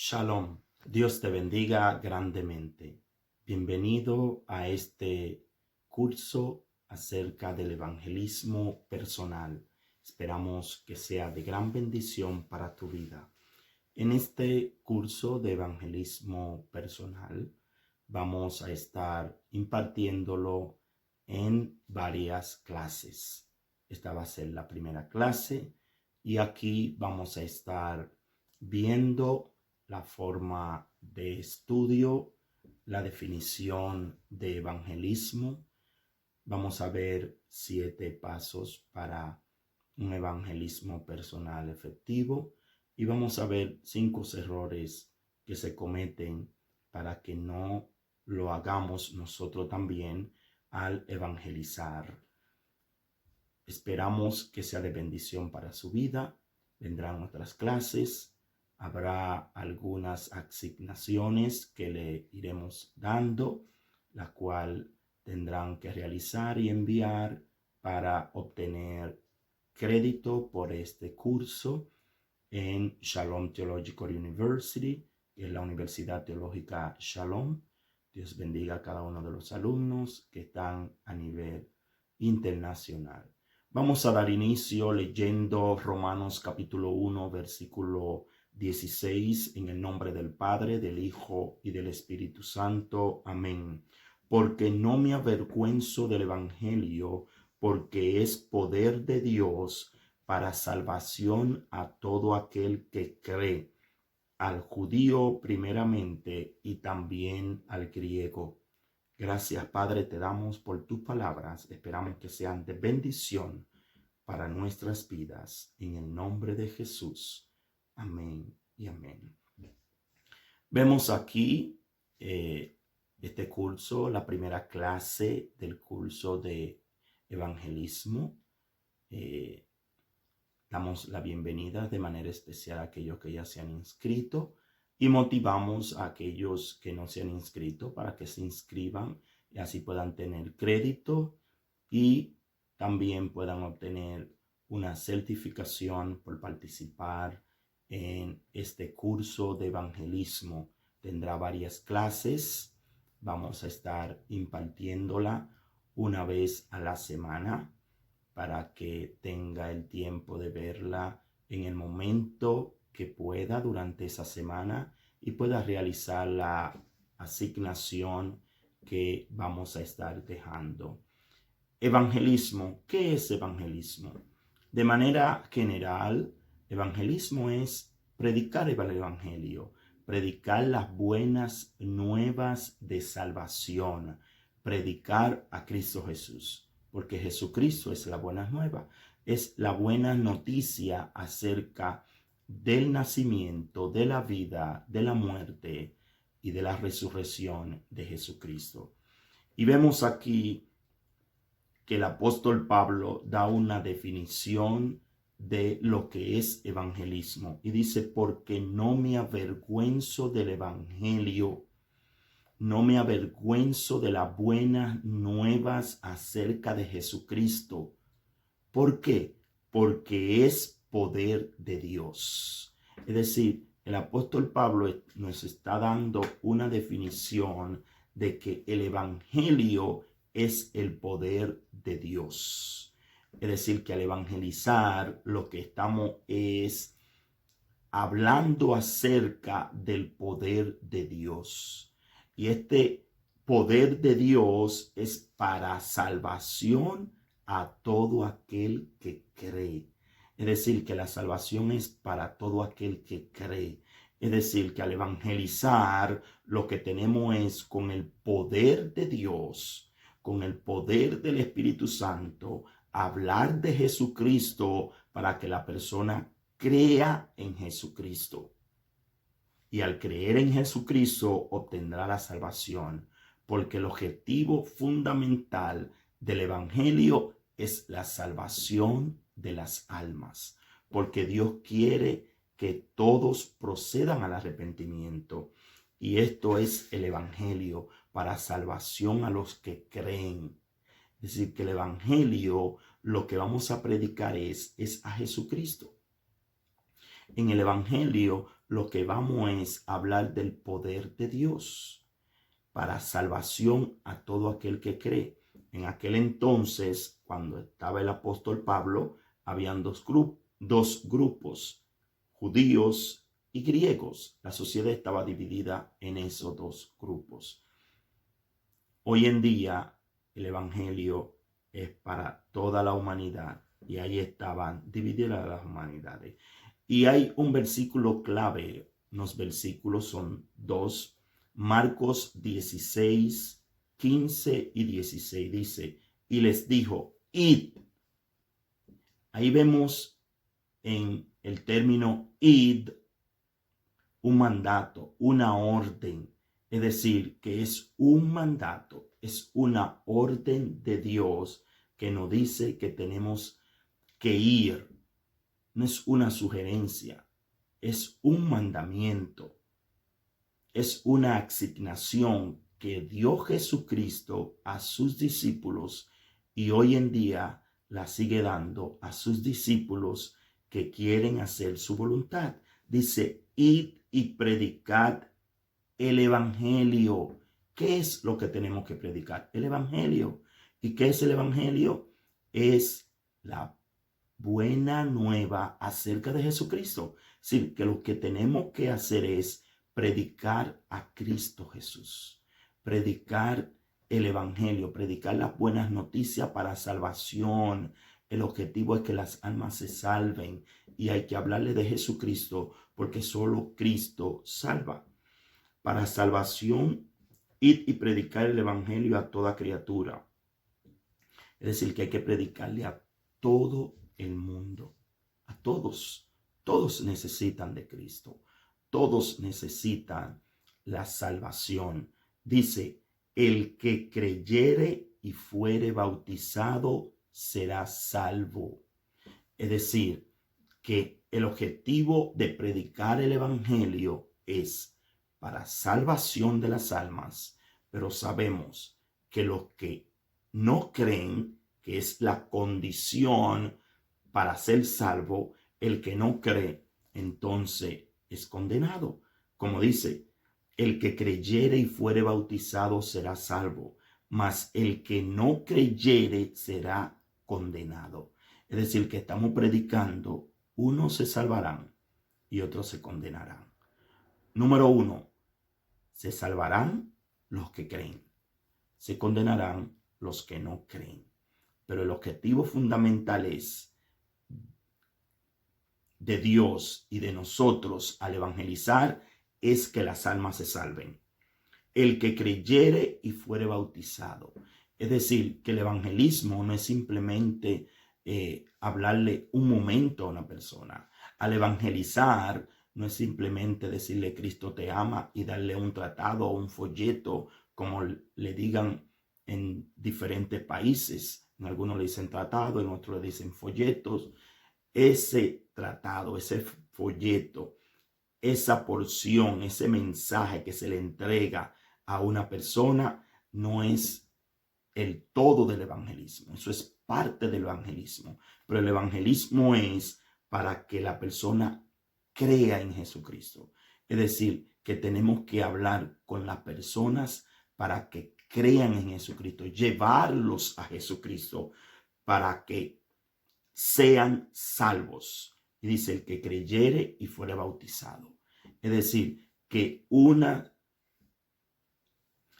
Shalom, Dios te bendiga grandemente. Bienvenido a este curso acerca del evangelismo personal. Esperamos que sea de gran bendición para tu vida. En este curso de evangelismo personal vamos a estar impartiéndolo en varias clases. Esta va a ser la primera clase y aquí vamos a estar viendo la forma de estudio, la definición de evangelismo. Vamos a ver 7 pasos para un evangelismo personal efectivo y vamos a ver 5 errores que se cometen para que no lo hagamos nosotros también al evangelizar. Esperamos que sea de bendición para su vida. Vendrán otras clases. Habrá algunas asignaciones que le iremos dando, la cual tendrán que realizar y enviar para obtener crédito por este curso en Shalom Theological University, que es la Universidad Teológica Shalom. Dios bendiga a cada uno de los alumnos que están a nivel internacional. Vamos a dar inicio leyendo Romanos capítulo 1, versículo 16, en el nombre del Padre, del Hijo y del Espíritu Santo. Amén. Porque no me avergüenzo del Evangelio, porque es poder de Dios para salvación a todo aquel que cree, al judío primeramente y también al griego. Gracias, Padre, te damos por tus palabras. Esperamos que sean de bendición para nuestras vidas. En el nombre de Jesús. Amén y amén. Vemos aquí este curso, la primera clase del curso de evangelismo. Damos la bienvenida de manera especial a aquellos que ya se han inscrito y motivamos a aquellos que no se han inscrito para que se inscriban y así puedan tener crédito y también puedan obtener una certificación por participar en este curso de evangelismo. Tendrá varias clases. Vamos a estar impartiéndola una vez a la semana para que tenga el tiempo de verla en el momento que pueda durante esa semana y pueda realizar la asignación que vamos a estar dejando. Evangelismo. ¿Qué es evangelismo? De manera general, evangelismo es predicar el evangelio, predicar las buenas nuevas de salvación, predicar a Cristo Jesús, porque Jesucristo es la buena nueva, es la buena noticia acerca del nacimiento, de la vida, de la muerte y de la resurrección de Jesucristo. Y vemos aquí que el apóstol Pablo da una definición de lo que es evangelismo y dice: porque no me avergüenzo del evangelio, no me avergüenzo de las buenas nuevas acerca de Jesucristo. ¿Por qué? Porque es poder de Dios. Es decir, el apóstol Pablo nos está dando una definición de que el evangelio es el poder de Dios. Es decir, que al evangelizar lo que estamos es hablando acerca del poder de Dios. Y este poder de Dios es para salvación a todo aquel que cree. Es decir, que la salvación es para todo aquel que cree. Es decir, que al evangelizar lo que tenemos es con el poder de Dios, con el poder del Espíritu Santo, hablar de Jesucristo para que la persona crea en Jesucristo. Y al creer en Jesucristo obtendrá la salvación, porque el objetivo fundamental del evangelio es la salvación de las almas, porque Dios quiere que todos procedan al arrepentimiento. Y esto es el evangelio para salvación a los que creen. Es decir, que el evangelio, lo que vamos a predicar es a Jesucristo. En el evangelio lo que vamos es hablar del poder de Dios para salvación a todo aquel que cree. En aquel entonces, cuando estaba el apóstol Pablo, habían dos grupos, judíos y griegos. La sociedad estaba dividida en esos dos grupos. Hoy en día, el evangelio es para toda la humanidad y ahí estaban divididas las humanidades. Y hay un versículo clave. Los versículos son dos. Marcos 16, 15 y 16 dice, y les dijo, id. Ahí vemos en el término id un mandato, una orden. Es decir, que es un mandato, es una orden de Dios que nos dice que tenemos que ir. No es una sugerencia, es un mandamiento. Es una asignación que dio Jesucristo a sus discípulos y hoy en día la sigue dando a sus discípulos que quieren hacer su voluntad. Dice, id y predicad el evangelio. ¿Qué es lo que tenemos que predicar? El evangelio. ¿Y qué es el evangelio? Es la buena nueva acerca de Jesucristo. Es decir, que lo que tenemos que hacer es predicar a Cristo Jesús, predicar el evangelio, predicar las buenas noticias para salvación. El objetivo es que las almas se salven y hay que hablarle de Jesucristo porque solo Cristo salva. Para salvación, id y predicar el evangelio a toda criatura. Es decir, que hay que predicarle a todo el mundo, a todos. Todos necesitan de Cristo. Todos necesitan la salvación. Dice, el que creyere y fuere bautizado será salvo. Es decir, que el objetivo de predicar el evangelio es para salvación de las almas, pero sabemos que los que no creen, que es la condición para ser salvo, el que no cree, entonces es condenado. Como dice, el que creyere y fuere bautizado será salvo, mas el que no creyere será condenado. Es decir, que estamos predicando, unos se salvarán y otros se condenarán. Número 1, se salvarán los que creen, se condenarán los que no creen. Pero el objetivo fundamental es de Dios y de nosotros al evangelizar es que las almas se salven. El que creyere y fuere bautizado. Es decir, que el evangelismo no es simplemente hablarle un momento a una persona. Al evangelizar no es simplemente decirle Cristo te ama y darle un tratado o un folleto como le digan en diferentes países. En algunos le dicen tratado, en otros le dicen folletos. Ese tratado, ese folleto, esa porción, ese mensaje que se le entrega a una persona no es el todo del evangelismo. Eso es parte del evangelismo. Pero el evangelismo es para que la persona crea en Jesucristo. Es decir, que tenemos que hablar con las personas para que crean en Jesucristo, llevarlos a Jesucristo para que sean salvos. Y dice, el que creyere y fuere bautizado. Es decir, que una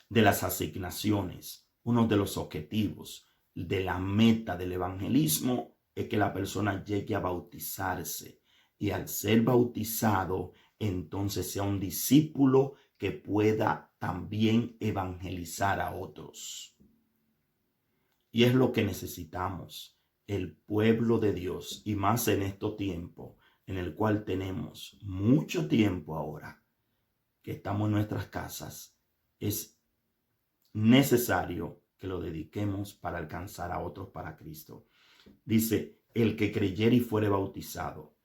de las asignaciones, uno de los objetivos de la meta del evangelismo es que la persona llegue a bautizarse. Y al ser bautizado, entonces sea un discípulo que pueda también evangelizar a otros. Y es lo que necesitamos, el pueblo de Dios, y más en este tiempo en el cual tenemos mucho tiempo ahora que estamos en nuestras casas, es necesario que lo dediquemos para alcanzar a otros para Cristo. Dice, el que creyere y fuere bautizado.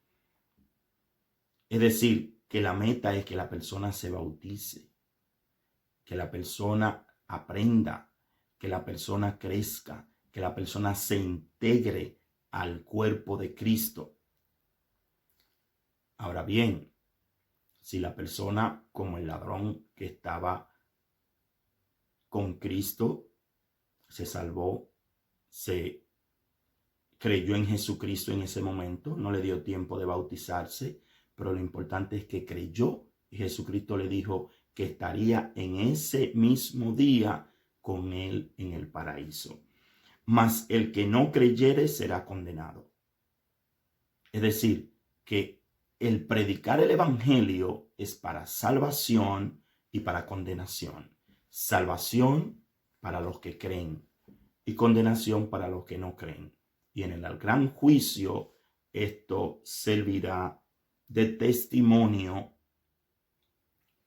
Es decir, que la meta es que la persona se bautice, que la persona aprenda, que la persona crezca, que la persona se integre al cuerpo de Cristo. Ahora bien, Si la persona, como el ladrón que estaba con Cristo, se salvó, se creyó en Jesucristo en ese momento, no le dio tiempo de bautizarse, pero lo importante es que creyó y Jesucristo le dijo que estaría en ese mismo día con él en el paraíso. Mas el que no creyere será condenado. Es decir, que el predicar el evangelio es para salvación y para condenación. Salvación para los que creen y condenación para los que no creen. Y en el gran juicio esto servirá de testimonio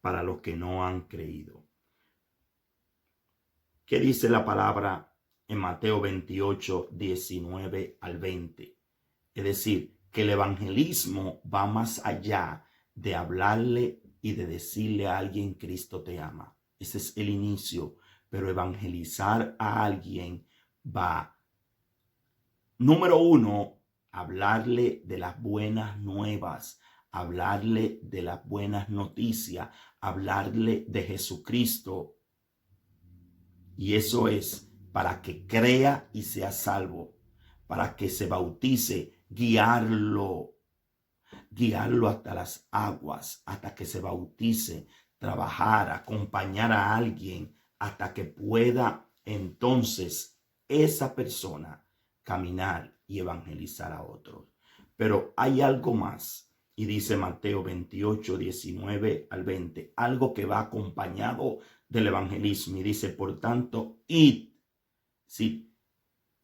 para los que no han creído. ¿Qué dice la palabra en Mateo 28, 19 al 20? Es decir, que el evangelismo va más allá de hablarle y de decirle a alguien Cristo te ama. Ese es el inicio, pero evangelizar a alguien va, número uno, hablarle de las buenas nuevas, hablarle de las buenas noticias, hablarle de Jesucristo. Y eso es para que crea y sea salvo, para que se bautice, guiarlo hasta las aguas, hasta que se bautice, trabajar, acompañar a alguien, hasta que pueda entonces esa persona caminar y evangelizar a otros. Pero hay algo más, y dice Mateo 28, 19 al 20, algo que va acompañado del evangelismo, y dice, por tanto, id. Sí,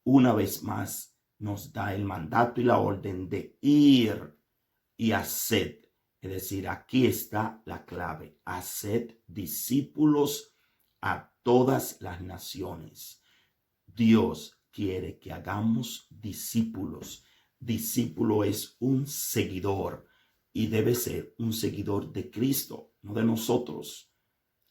una vez más nos da el mandato y la orden de ir y haced. Es decir, aquí está la clave. Haced discípulos a todas las naciones. Dios quiere que hagamos discípulos. Discípulo es un seguidor y debe ser un seguidor de Cristo, no de nosotros.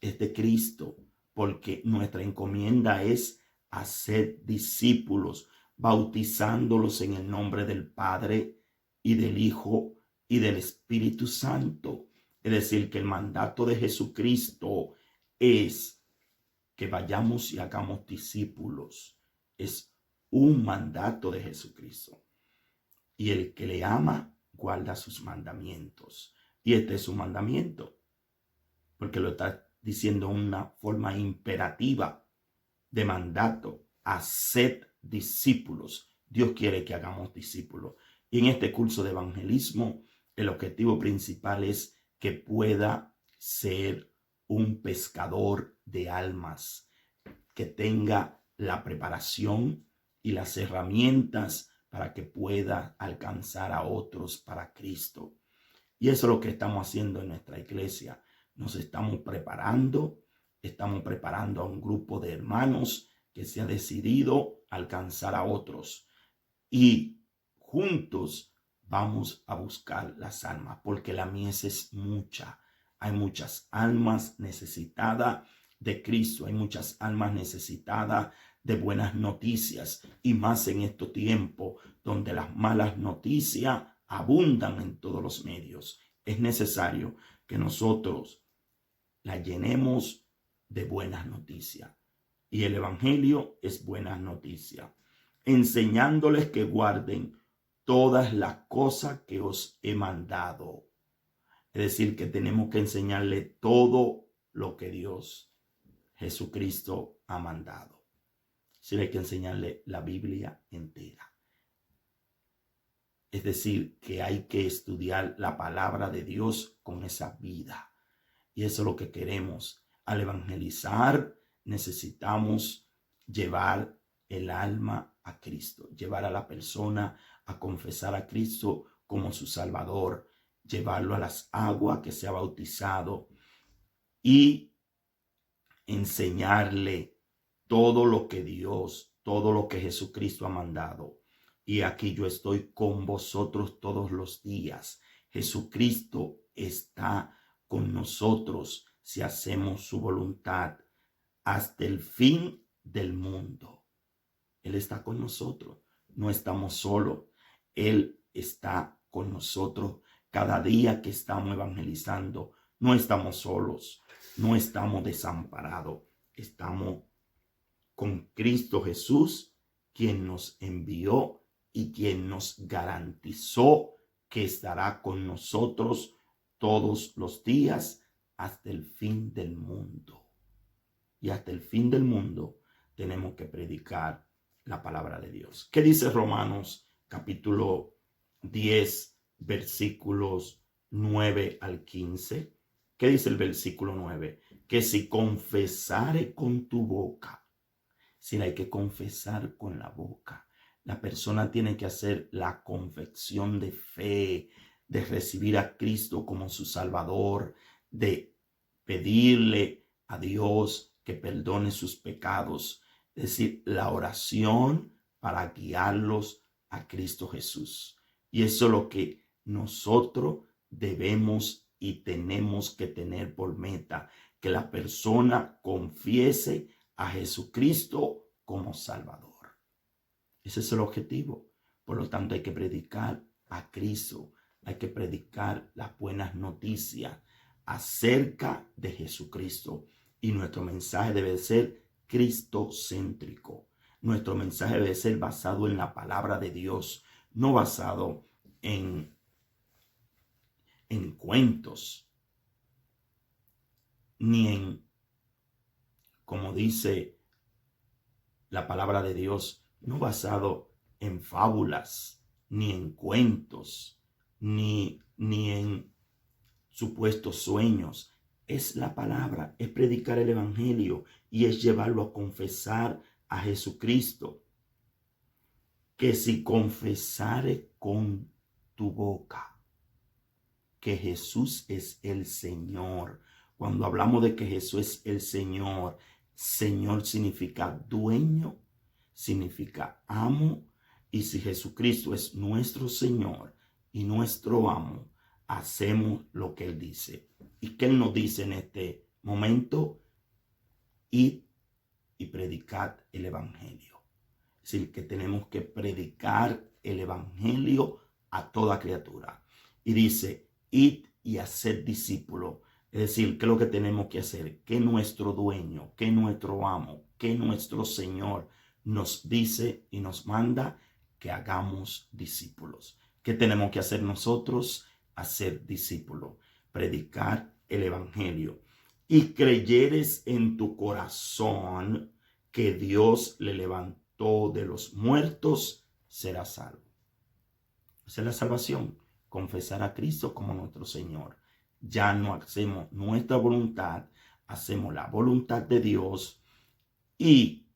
Es de Cristo, porque nuestra encomienda es hacer discípulos, bautizándolos en el nombre del Padre y del Hijo y del Espíritu Santo. Es decir, que el mandato de Jesucristo es que vayamos y hagamos discípulos. Es un mandato de Jesucristo. Y el que le ama, guarda sus mandamientos. Y este es su mandamiento, porque lo está diciendo una forma imperativa de mandato. Haced discípulos. Dios quiere que hagamos discípulos. Y en este curso de evangelismo, el objetivo principal es que pueda ser un pescador de almas, que tenga la preparación y las herramientas para que pueda alcanzar a otros para Cristo. Y eso es lo que estamos haciendo en nuestra iglesia. Nos estamos preparando a un grupo de hermanos que se ha decidido alcanzar a otros. Y juntos vamos a buscar las almas, porque la mies es mucha. Hay muchas almas necesitadas de Cristo, hay muchas almas necesitadas de buenas noticias, y más en este tiempo donde las malas noticias abundan en todos los medios. Es necesario que nosotros la llenemos de buenas noticias. Y el evangelio es buenas noticias, enseñándoles que guarden todas las cosas que os he mandado. Es decir, que tenemos que enseñarle todo lo que Dios, Jesucristo, ha mandado. Sí, hay que enseñarle la Biblia entera. Es decir, que hay que estudiar la palabra de Dios con esa vida. Y eso es lo que queremos. Al evangelizar, necesitamos llevar el alma a Cristo, llevar a la persona a confesar a Cristo como su Salvador, llevarlo a las aguas, que sea bautizado, y enseñarle todo lo que Dios, todo lo que Jesucristo ha mandado. Y aquí yo estoy con vosotros todos los días. Jesucristo está con nosotros si hacemos su voluntad hasta el fin del mundo. Él está con nosotros. No estamos solos. Él está con nosotros cada día que estamos evangelizando, no estamos solos, no estamos desamparados, estamos con Cristo Jesús, quien nos envió y quien nos garantizó que estará con nosotros todos los días hasta el fin del mundo. Y hasta el fin del mundo tenemos que predicar la palabra de Dios. ¿Qué dice Romanos capítulo 10, versículos 9 al 15? ¿Qué dice el versículo 9? Que si confesare con tu boca, si hay que confesar con la boca, la persona tiene que hacer la confesión de fe, de recibir a Cristo como su Salvador, de pedirle a Dios que perdone sus pecados, es decir, la oración para guiarlos a Cristo Jesús. Y eso es lo que nosotros debemos y tenemos que tener por meta, que la persona confiese a Jesucristo como Salvador. Ese es el objetivo. Por lo tanto, hay que predicar a Cristo, hay que predicar las buenas noticias acerca de Jesucristo. Y nuestro mensaje debe ser cristocéntrico. Nuestro mensaje debe ser basado en la palabra de Dios, no basado en cuentos, ni en, como dice la palabra de Dios, no basado en fábulas, ni en cuentos, ni en supuestos sueños. Es la palabra, es predicar el evangelio y es llevarlo a confesar a Jesucristo. Que si confesare con tu boca que Jesús es el Señor. Cuando hablamos de que Jesús es el Señor, Señor significa dueño, significa amo. Y si Jesucristo es nuestro Señor y nuestro amo, hacemos lo que Él dice. ¿Y qué Él nos dice en este momento? Id y predicad el Evangelio. Es decir, que tenemos que predicar el Evangelio a toda criatura. Y dice, id y haced discípulos. Es decir, ¿qué es lo que tenemos que hacer? Que nuestro dueño, que nuestro amo, que nuestro Señor nos dice y nos manda que hagamos discípulos. ¿Qué tenemos que hacer nosotros? Hacer discípulos, predicar el Evangelio. Y creyeres en tu corazón que Dios le levantó de los muertos, serás salvo. Esa es la salvación. Confesar a Cristo como nuestro Señor. Ya no hacemos nuestra voluntad, hacemos la voluntad de Dios y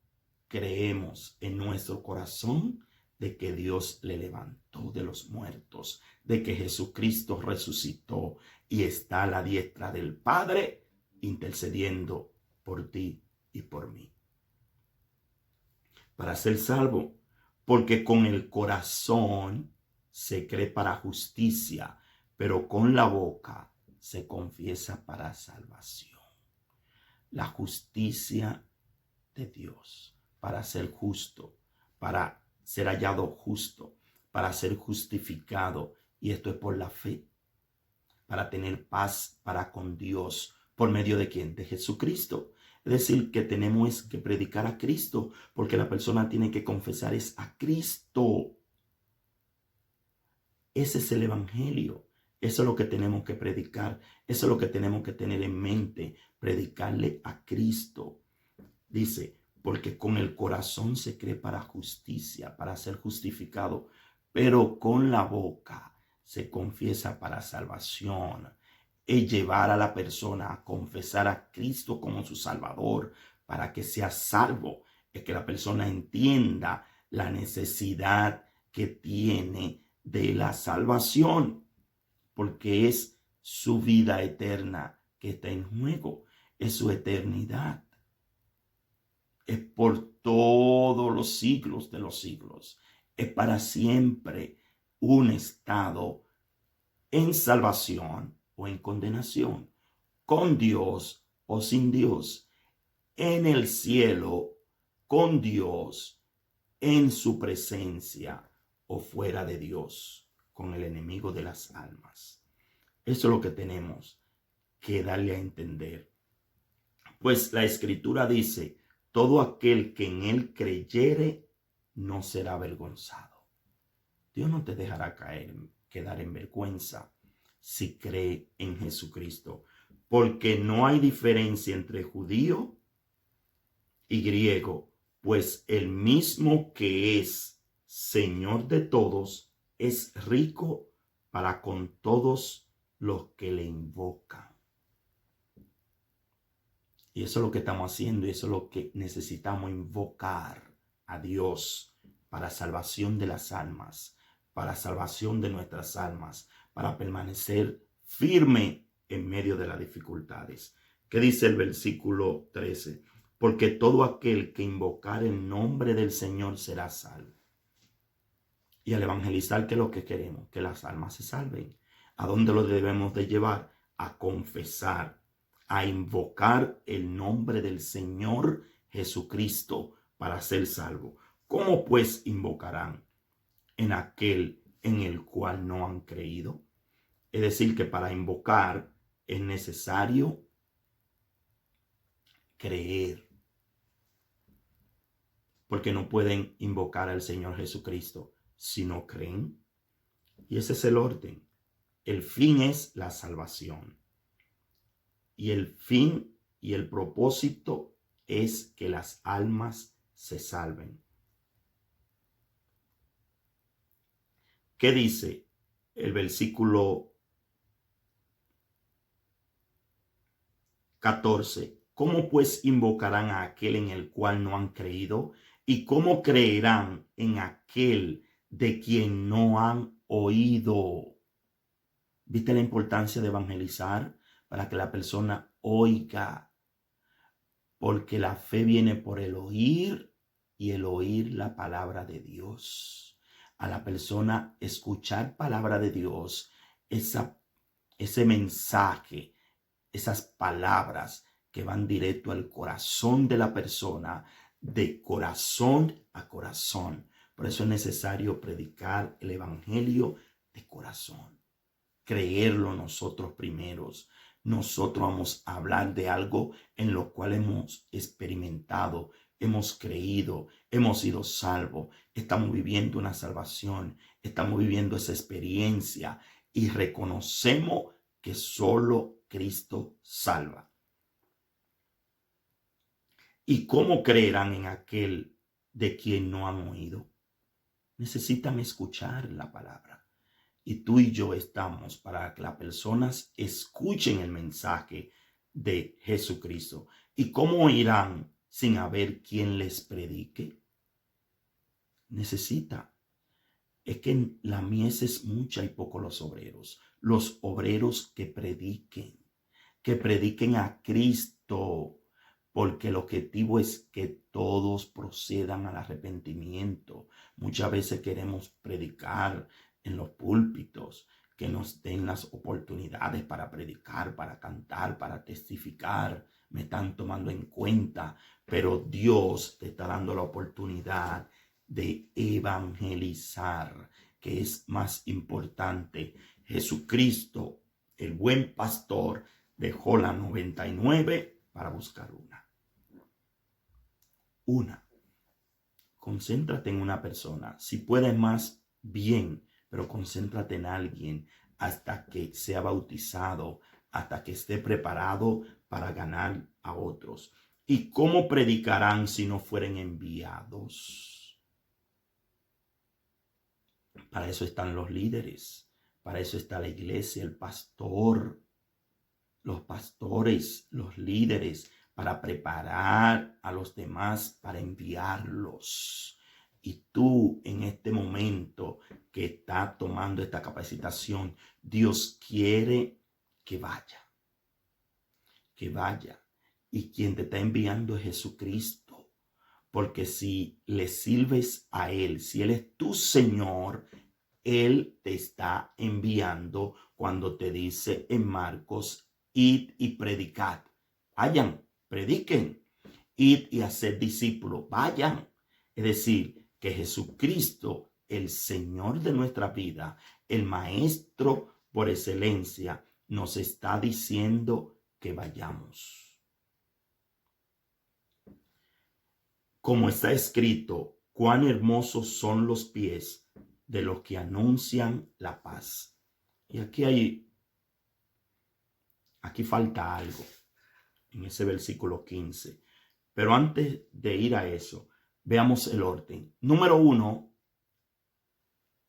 creemos en nuestro corazón de que Dios le levantó de los muertos, de que Jesucristo resucitó y está a la diestra del Padre intercediendo por ti y por mí. Para ser salvo, porque con el corazón se cree para justicia, pero con la boca se confiesa para salvación. La justicia de Dios, para ser justo, para ser hallado justo, para ser justificado. Y esto es por la fe, para tener paz para con Dios. ¿Por medio de quién? De Jesucristo. Es decir, que tenemos que predicar a Cristo, porque la persona tiene que confesar es a Cristo. Ese es el Evangelio. Eso es lo que tenemos que predicar. Eso es lo que tenemos que tener en mente. Predicarle a Cristo. Dice, porque con el corazón se cree para justicia, para ser justificado, pero con la boca se confiesa para salvación. Es llevar a la persona a confesar a Cristo como su Salvador para que sea salvo. Es que la persona entienda la necesidad que tiene de la salvación, porque es su vida eterna que está en juego, es su eternidad. Es por todos los siglos de los siglos. Es para siempre un estado en salvación o en condenación, con Dios o sin Dios, en el cielo, con Dios, en su presencia o fuera de Dios, con el enemigo de las almas. Eso es lo que tenemos que darle a entender. Pues la Escritura dice, todo aquel que en él creyere no será avergonzado. Dios no te dejará quedar en vergüenza si cree en Jesucristo, porque no hay diferencia entre judío y griego, pues el mismo que es Señor de todos es rico para con todos los que le invocan. Y eso es lo que estamos haciendo y eso es lo que necesitamos, invocar a Dios para salvación de las almas, para salvación de nuestras almas, para permanecer firme en medio de las dificultades. ¿Qué dice el versículo 13? Porque todo aquel que invocar el nombre del Señor será salvo. Y al evangelizar, ¿qué es lo que queremos? Que las almas se salven. ¿A dónde lo debemos de llevar? A confesar, a invocar el nombre del Señor Jesucristo para ser salvo. ¿Cómo pues invocarán en aquel en el cual no han creído? Es decir, que para invocar es necesario creer, porque no pueden invocar al Señor Jesucristo si no creen. Y ese es el orden. El fin es la salvación. Y el fin y el propósito es que las almas se salven. ¿Qué dice el versículo 14? ¿Cómo pues invocarán a aquel en el cual no han creído? ¿Y cómo creerán en aquel de quien no han oído? ¿Viste la importancia de evangelizar? Para que la persona oiga. Porque la fe viene por el oír y el oír la palabra de Dios. A la persona escuchar palabra de Dios, ese mensaje, esas palabras que van directo al corazón de la persona, de corazón a corazón. Por eso es necesario predicar el evangelio de corazón. Creerlo nosotros primeros. Nosotros vamos a hablar de algo en lo cual hemos experimentado, hemos creído, hemos sido salvos, estamos viviendo una salvación, estamos viviendo esa experiencia y reconocemos que solo Cristo salva. ¿Y cómo creerán en aquel de quien no han oído? Necesitan escuchar la palabra. Y tú y yo estamos para que las personas escuchen el mensaje de Jesucristo. ¿Y cómo oirán sin haber quien les predique? Necesita. Es que la mies es mucha y poco los obreros. Los obreros que prediquen a Cristo, porque el objetivo es que todos procedan al arrepentimiento. Muchas veces queremos predicar en los púlpitos, que nos den las oportunidades para predicar, para cantar, para testificar. Me están tomando en cuenta, pero Dios te está dando la oportunidad de evangelizar, que es más importante. Jesucristo, el buen pastor, dejó la 99 para buscar una. Concéntrate en una persona. Si puedes más, bien, pero concéntrate en alguien hasta que sea bautizado, hasta que esté preparado para ganar a otros. ¿Y cómo predicarán si no fueren enviados? Para eso están los líderes, para eso está la iglesia, el pastor, los pastores, los líderes, para preparar a los demás, para enviarlos. Y tú en este momento que está tomando esta capacitación, Dios quiere que vaya. Que vaya. Y quien te está enviando es Jesucristo. Porque si le sirves a Él, si Él es tu Señor, Él te está enviando cuando te dice en Marcos, id y predicad. Vayan, prediquen. Id y haced discípulos. Vayan. Es decir, que Jesucristo, el Señor de nuestra vida, el Maestro por excelencia, nos está diciendo que vayamos. Como está escrito, cuán hermosos son los pies de los que anuncian la paz. Y aquí falta algo en ese versículo 15. Pero antes de ir a eso, veamos el orden. Número 1,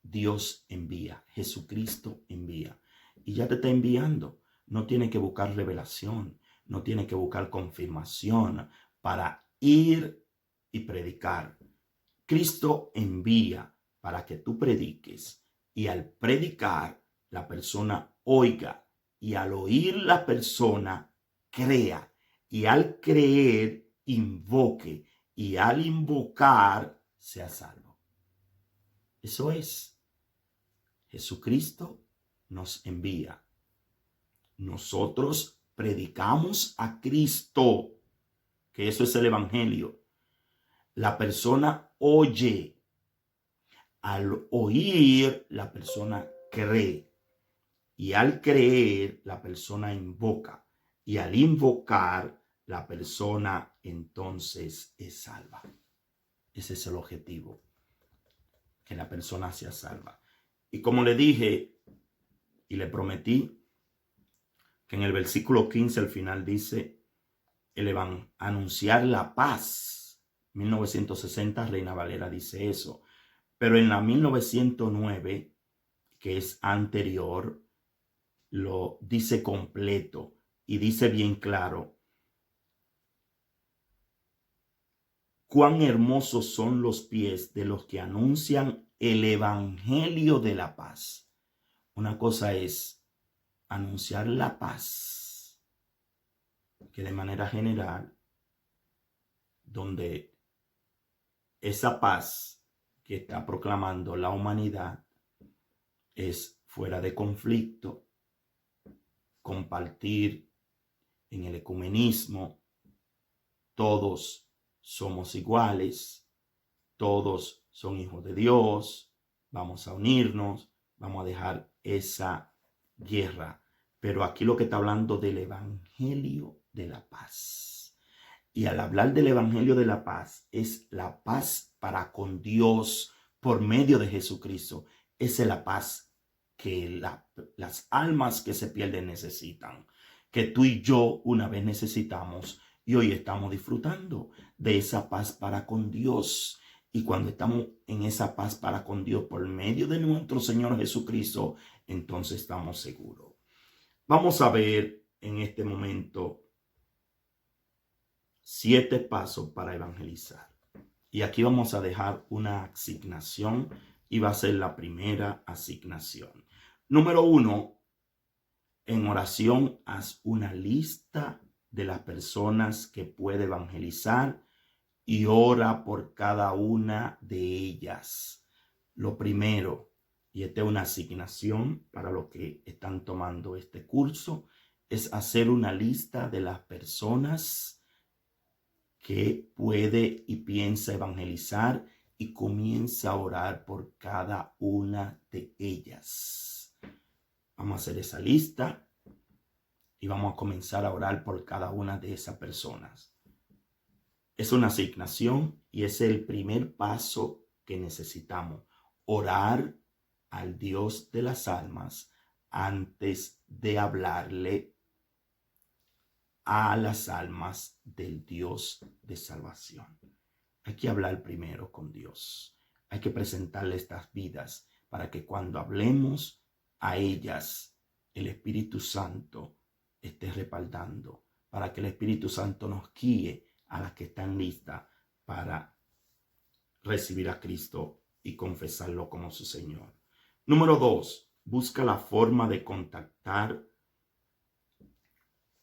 Dios envía, Jesucristo envía. Y ya te está enviando. No tiene que buscar revelación, no tiene que buscar confirmación para ir y predicar. Cristo envía para que tú prediques, y al predicar la persona oiga, y al oír la persona crea, y al creer invoque, y al invocar sea salvo. Eso es. Jesucristo nos envía. Nosotros predicamos a Cristo, que eso es el evangelio. La persona oye. Al oír, la persona cree. Y al creer, la persona invoca. Y al invocar, la persona entonces es salva. Ese es el objetivo. Que la persona sea salva. Y como le dije y le prometí, que en el versículo 15 al final dice, anunciar la paz. 1960 Reina Valera dice eso. Pero en la 1909, que es anterior, lo dice completo y dice bien claro. Cuán hermosos son los pies de los que anuncian el evangelio de la paz. Una cosa es anunciar la paz, que de manera general, donde esa paz que está proclamando la humanidad es fuera de conflicto, compartir en el ecumenismo, todos somos iguales, todos son hijos de Dios, vamos a unirnos, vamos a dejar esa guerra. Pero aquí lo que está hablando del evangelio de la paz. Y al hablar del evangelio de la paz, es la paz para con Dios por medio de Jesucristo. Esa es la paz que las almas que se pierden necesitan, que tú y yo una vez necesitamos, y hoy estamos disfrutando de esa paz para con Dios. Y cuando estamos en esa paz para con Dios por medio de nuestro Señor Jesucristo, entonces estamos seguros. Vamos a ver en este momento 7 pasos para evangelizar. Y aquí vamos a dejar una asignación y va a ser la primera asignación. Número 1, en oración haz una lista de las personas que puede evangelizar y ora por cada una de ellas. Lo primero, y esta es una asignación para los que están tomando este curso, es hacer una lista de las personas que puede y piensa evangelizar y comienza a orar por cada una de ellas. Vamos a hacer esa lista y vamos a comenzar a orar por cada una de esas personas. Es una asignación y es el primer paso que necesitamos. Orar al Dios de las almas antes de hablarle a las almas del Dios de salvación. Hay que hablar primero con Dios. Hay que presentarle estas vidas para que cuando hablemos a ellas, el Espíritu Santo esté respaldando, para que el Espíritu Santo nos guíe a las que están listas para recibir a Cristo y confesarlo como su Señor. Número 2, busca la forma de contactar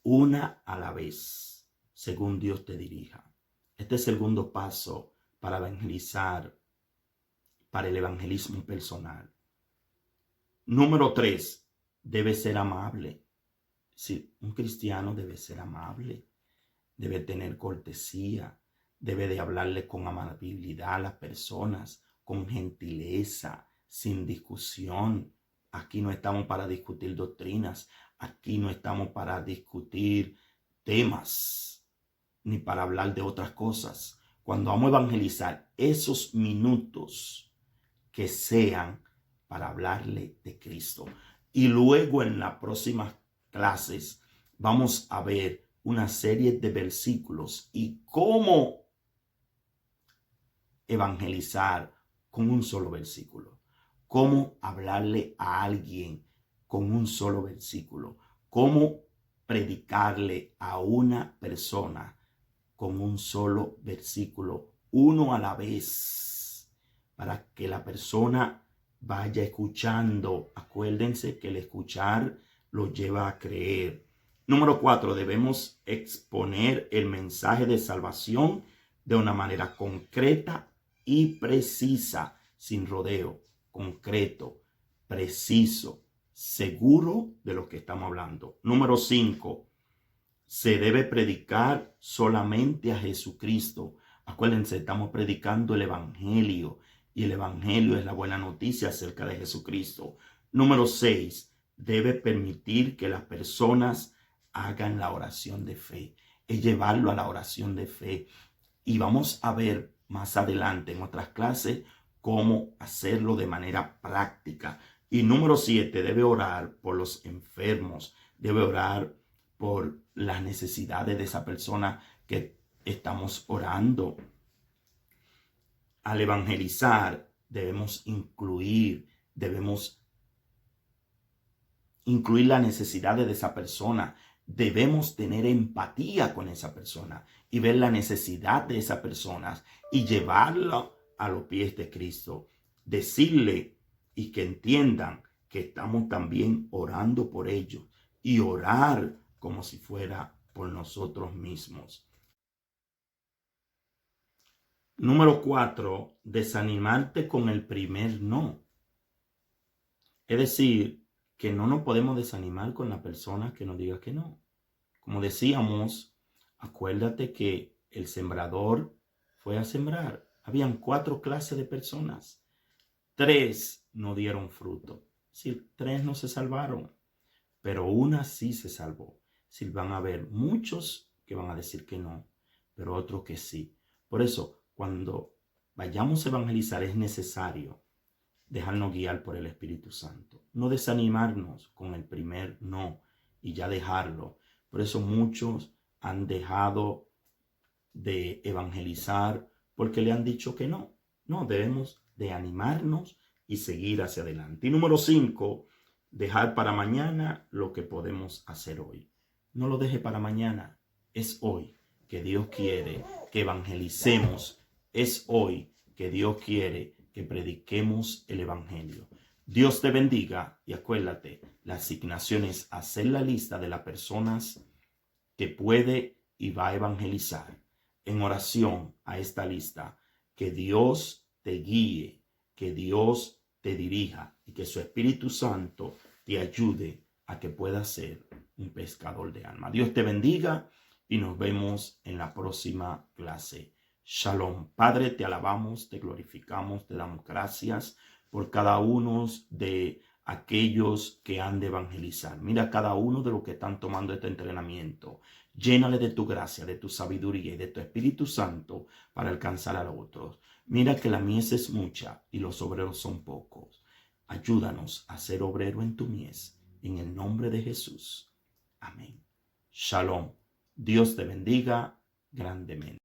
una a la vez, según Dios te dirija. Este es el segundo paso para evangelizar, para el evangelismo personal. Número 3, debe ser amable. Sí, un cristiano debe ser amable, debe tener cortesía, debe de hablarle con amabilidad a las personas, con gentileza, sin discusión. Aquí no estamos para discutir doctrinas. Aquí no estamos para discutir temas ni para hablar de otras cosas. Cuando vamos a evangelizar, esos minutos que sean para hablarle de Cristo. Y luego en las próximas clases vamos a ver una serie de versículos y cómo evangelizar con un solo versículo. Cómo hablarle a alguien con un solo versículo. Cómo predicarle a una persona con un solo versículo, uno a la vez, para que la persona vaya escuchando. Acuérdense que el escuchar lo lleva a creer. Número 4, debemos exponer el mensaje de salvación de una manera concreta y precisa, sin rodeo, concreto, preciso, seguro de lo que estamos hablando. Número 5, se debe predicar solamente a Jesucristo. Acuérdense, estamos predicando el evangelio y el evangelio es la buena noticia acerca de Jesucristo. Número 6, debe permitir que las personas hagan la oración de fe. Es llevarlo a la oración de fe. Y vamos a ver más adelante en otras clases cómo hacerlo de manera práctica. Y número 7, debe orar por los enfermos. Debe orar por las necesidades de esa persona que estamos orando. Al evangelizar debemos incluir las necesidades de esa persona. Debemos tener empatía con esa persona y ver la necesidad de esa persona y llevarla a los pies de Cristo. Decirle y que entiendan que estamos también orando por ellos y orar como si fuera por nosotros mismos. Número 4, desanimarte con el primer no. Es decir, que no nos podemos desanimar con la persona que nos diga que no. Como decíamos, acuérdate que el sembrador fue a sembrar. Habían 4 clases de personas. 3 no dieron fruto. Es decir, 3 no se salvaron, pero una sí se salvó. Es decir, van a haber muchos que van a decir que no, pero otros que sí. Por eso, cuando vayamos a evangelizar es necesario dejarnos guiar por el Espíritu Santo. No desanimarnos con el primer no y ya dejarlo. Por eso muchos han dejado de evangelizar porque le han dicho que no. No, debemos de animarnos y seguir hacia adelante. Y número 5, dejar para mañana lo que podemos hacer hoy. No lo deje para mañana. Es hoy que Dios quiere que evangelicemos. Es hoy que Dios quiere que prediquemos el evangelio. Dios te bendiga y acuérdate, la asignación es hacer la lista de las personas que puede y va a evangelizar. En oración a esta lista, que Dios te guíe, que Dios te dirija y que su Espíritu Santo te ayude a que puedas ser un pescador de alma. Dios te bendiga y nos vemos en la próxima clase. Shalom. Padre, te alabamos, te glorificamos, te damos gracias por cada uno de aquellos que han de evangelizar. Mira cada uno de los que están tomando este entrenamiento. Llénale de tu gracia, de tu sabiduría y de tu Espíritu Santo para alcanzar a los otros. Mira que la mies es mucha y los obreros son pocos. Ayúdanos a ser obrero en tu mies. En el nombre de Jesús. Amén. Shalom. Dios te bendiga grandemente.